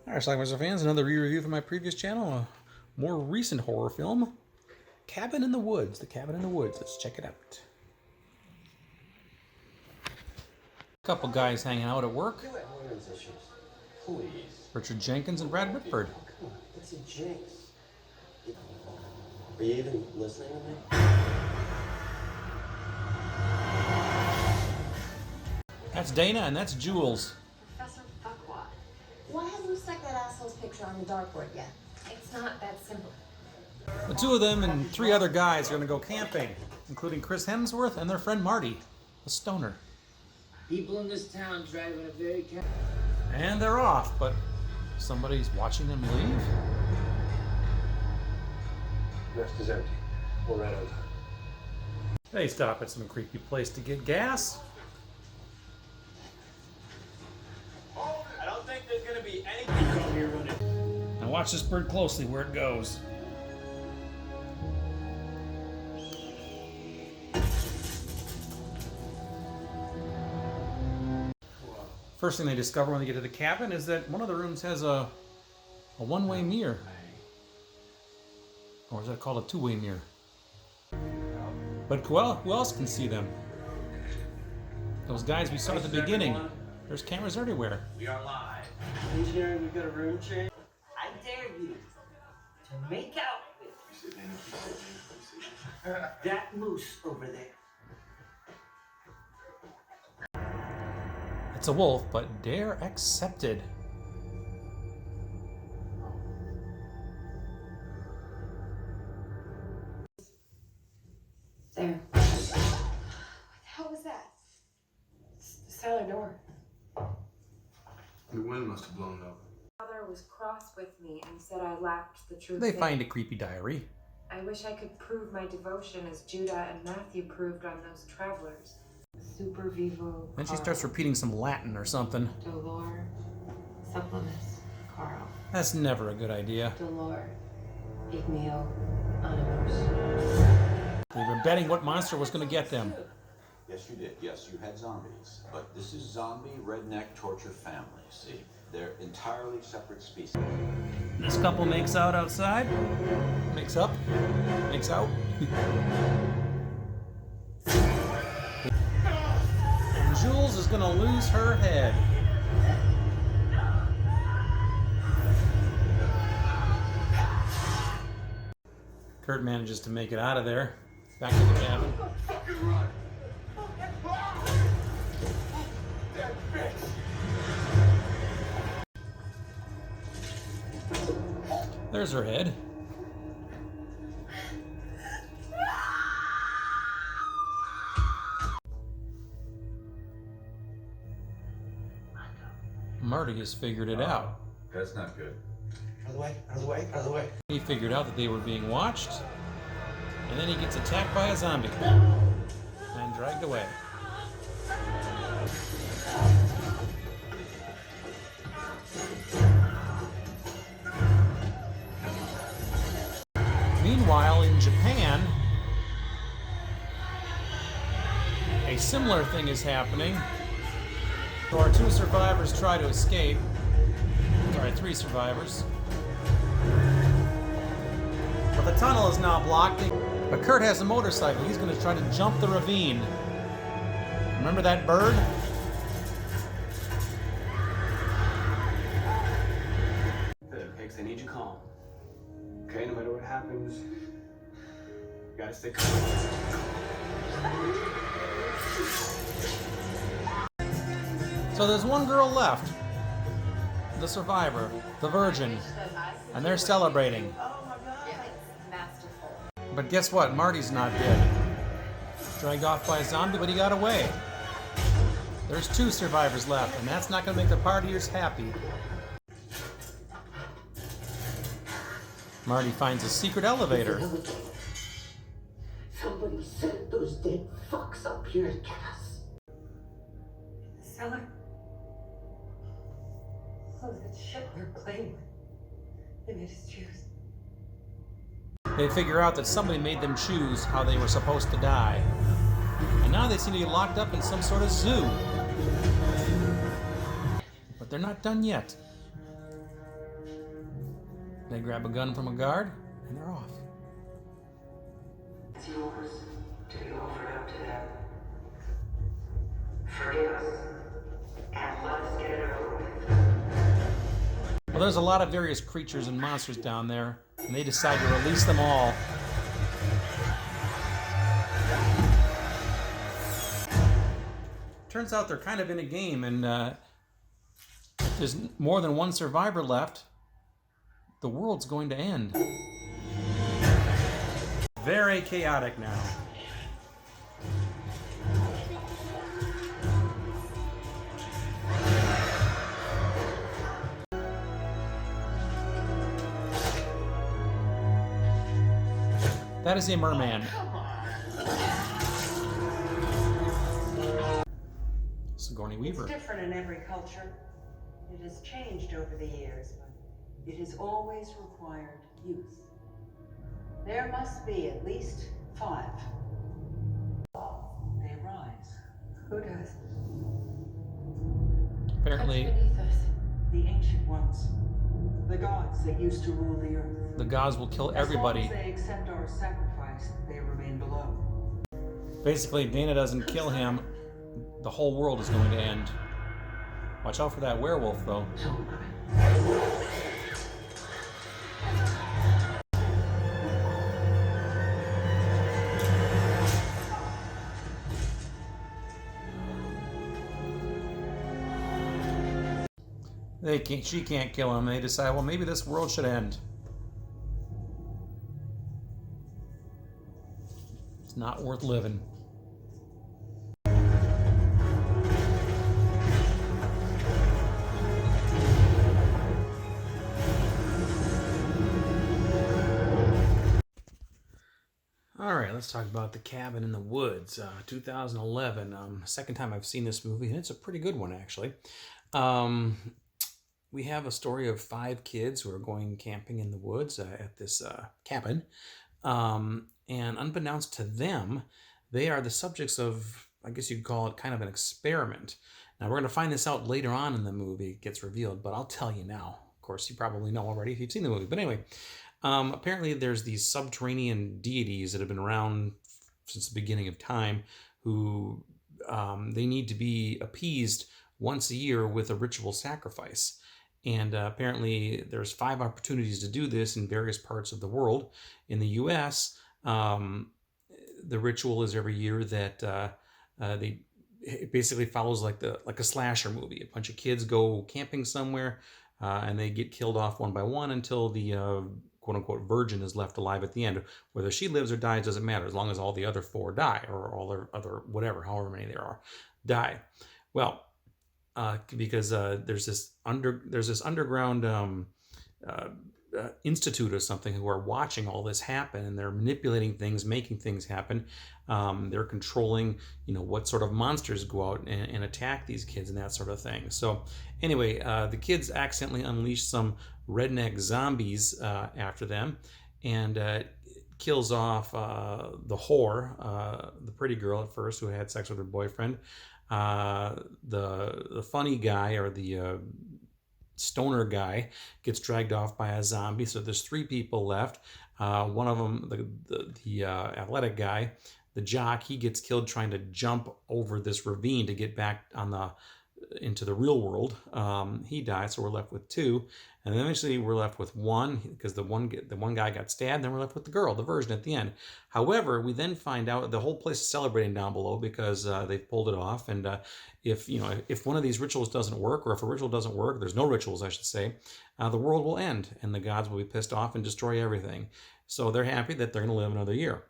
Alright, Schlockmeisters fans, another re-review from my previous channel, a more recent horror film, Cabin in the Woods. The Cabin in the Woods. Let's check it out. A couple guys hanging out at work. Richard Jenkins and Brad Whitford. Oh, come on, it's a jinx. Are you even listening to me? That's Dana and that's Jules. Professor Fuckwad. Why haven't you stuck that asshole's picture on the dartboard yet? It's not that simple. The two of them and three other guys are going to go camping, including Chris Hemsworth and their friend Marty, a stoner. People in this town driving a very And they're off, but somebody's watching them leave. Nest is empty. We're right on time. They stop at some creepy place to get gas. I don't think there's gonna be anything. Now watch this bird closely where it goes. First thing they discover when they get to the cabin is that one of the rooms has a one-way mirror. Or is that called a two-way mirror? But who else can see them? Those guys we saw at the beginning. There's cameras everywhere. We are live. Engineering, we got a room change. I dare you to make out with that moose over there. It's a wolf, but dare accepted. There. What the hell was that? It's the cellar door. The wind must have blown up. Father was cross with me and said I lacked the true They faith. find a creepy diary. I wish I could prove my devotion as Judah and Matthew proved on those travelers. Super vivo. Then she Carl. starts repeating some Latin or something. Dolor supplemus Carl. That's never a good idea. Dolor igneo animus. They were betting what monster was going to get them. Yes, you did. Yes, you had zombies. But this is zombie redneck torture family, see? They're entirely separate species. This couple makes out outside. Makes up. Makes out. And Jules is going to lose her head. Kurt manages to make it out of there. Back to the cabin. There's her head. Marty has figured it out. That's not good. Out of the way, out of the way, out of the way. He figured out that they were being watched, and then he gets attacked by a zombie and dragged away. Meanwhile, in Japan, a similar thing is happening. So our two survivors try to escape. Sorry, three survivors. But the tunnel is now blocked. But Kurt has a motorcycle. He's going to try to jump the ravine. Remember that bird? Hicks, I need you calm. Okay, no matter what happens, you gotta stay calm. So there's one girl left. The survivor. The virgin. And they're celebrating. But guess what? Marty's not dead. Dragged off by a zombie, but he got away. There's two survivors left, and that's not going to make the partiers happy. Marty finds a secret elevator. Somebody sent those dead fucks up here to get us. The cellar. Oh, that shit we were playing with. They made us choose. They figure out that somebody made them choose how they were supposed to die. And now they seem to be locked up in some sort of zoo. But they're not done yet. They grab a gun from a guard, and they're off. It's yours to be offered up to them. Forgive us, and let us get it over with. Well, there's a lot of various creatures and monsters down there, and they decide to release them all. Turns out they're kind of in a game, and if there's more than one survivor left, the world's going to end. Very chaotic now. That is a merman. Sigourney Weaver. It's different in every culture. It has changed over the years, but it has always required youth. There must be at least 5. They rise. Who does? Apparently, Beneath us. The ancient ones. The gods that used to rule the earth. the gods will kill everybody. As long as they accept our sacrifice, they remain below. Basically, if Dana doesn't kill him, the whole world is going to end. Watch out for that werewolf, though. She can't kill him. They decide, well, maybe this world should end. It's not worth living. All right, let's talk about The Cabin in the Woods, 2011. Second time I've seen this movie, and it's a pretty good one, actually. We have a story of 5 kids who are going camping in the woods at this cabin. And unbeknownst to them, they are the subjects of, I guess you'd call it kind of an experiment. Now, we're going to find this out later on in the movie. It gets revealed, but I'll tell you now. Of course, you probably know already if you've seen the movie. But anyway, apparently there's these subterranean deities that have been around since the beginning of time who they need to be appeased once a year with a ritual sacrifice. And apparently there's 5 opportunities to do this in various parts of the world. In the U.S., the ritual is every year that it basically follows like a slasher movie. A bunch of kids go camping somewhere, and they get killed off one by one until the quote-unquote virgin is left alive at the end. Whether she lives or dies doesn't matter, as long as all the other 4 die, or all the other whatever, however many there are, die. Well, because there's this underground institute or something who are watching all this happen, and they're manipulating things, making things happen. They're controlling, what sort of monsters go out and attack these kids and that sort of thing. So anyway, the kids accidentally unleash some redneck zombies after them, and kills off the whore, the pretty girl at first who had sex with her boyfriend. The funny guy, or the stoner guy, gets dragged off by a zombie. So there's 3 people left. One of them, the athletic guy, the jock, he gets killed trying to jump over this ravine to get back into the real world. He dies, so we're left with 2, and then eventually we're left with 1 because the one guy got stabbed. Then we're left with the girl, the virgin, at the end. However, we then find out the whole place is celebrating down below because they've pulled it off. And if one of these rituals doesn't work, or if a ritual doesn't work, there's no rituals, I should say, the world will end, and the gods will be pissed off and destroy everything. So they're happy that they're going to live another year.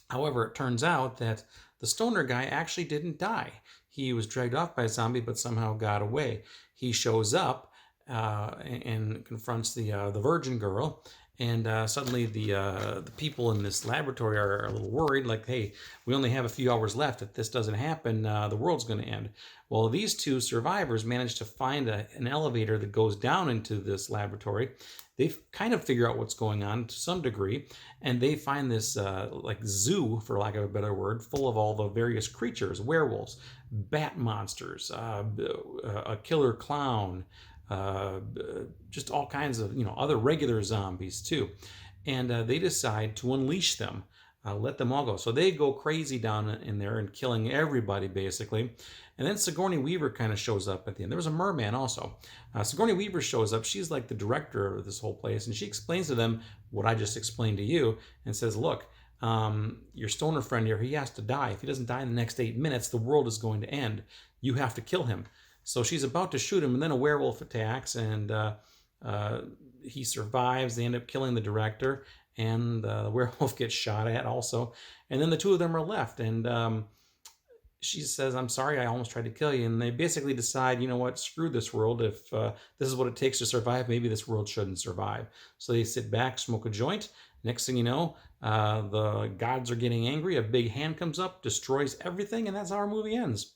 However, it turns out that the stoner guy actually didn't die. He was dragged off by a zombie, but somehow got away. He shows up and confronts the virgin girl, and suddenly the people in this laboratory are a little worried, like, hey, we only have a few hours left. If this doesn't happen, the world's going to end. Well, these 2 survivors managed to find an elevator that goes down into this laboratory. They kind of figure out what's going on to some degree, and they find this like zoo, for lack of a better word, full of all the various creatures: werewolves, bat monsters, a killer clown, just all kinds of other regular zombies too, and they decide to unleash them, let them all go. So they go crazy down in there and killing everybody basically. And then Sigourney Weaver kind of shows up at the end. There was a merman also. Sigourney Weaver shows up. She's like the director of this whole place, and she explains to them what I just explained to you, and says, "Look, your stoner friend here, he has to die. If he doesn't die in the next 8 minutes, the world is going to end. You have to kill him." So she's about to shoot him, and then a werewolf attacks, and he survives. They end up killing the director, and the werewolf gets shot at also. And then the two of them are left, and she says, "I'm sorry, I almost tried to kill you." And they basically decide, you know what, screw this world. If this is what it takes to survive, maybe this world shouldn't survive. So they sit back, smoke a joint. Next thing you know, the gods are getting angry. A big hand comes up, destroys everything, and that's how our movie ends.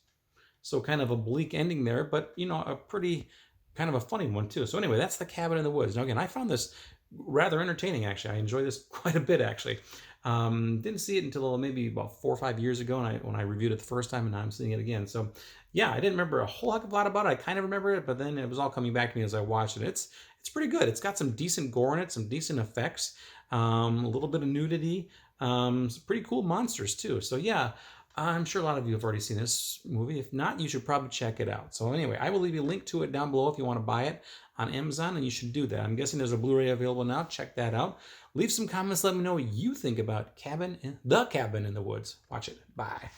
So kind of a bleak ending there, but a pretty kind of a funny one too. So anyway, that's The Cabin in the Woods. Now again, I found this rather entertaining actually. I enjoyed this quite a bit actually. Didn't see it until maybe about 4 or 5 years ago when I reviewed it the first time, and now I'm seeing it again. So yeah, I didn't remember a whole heck of a lot about it. I kind of remember it, but then it was all coming back to me as I watched it. It's pretty good. It's got some decent gore in it, some decent effects, a little bit of nudity, some pretty cool monsters too. So yeah, I'm sure a lot of you have already seen this movie. If not, you should probably check it out. So anyway, I will leave you a link to it down below if you want to buy it on Amazon, and you should do that. I'm guessing there's a Blu-ray available now. Check that out. Leave some comments. Let me know what you think about The Cabin in the Woods. Watch it. Bye.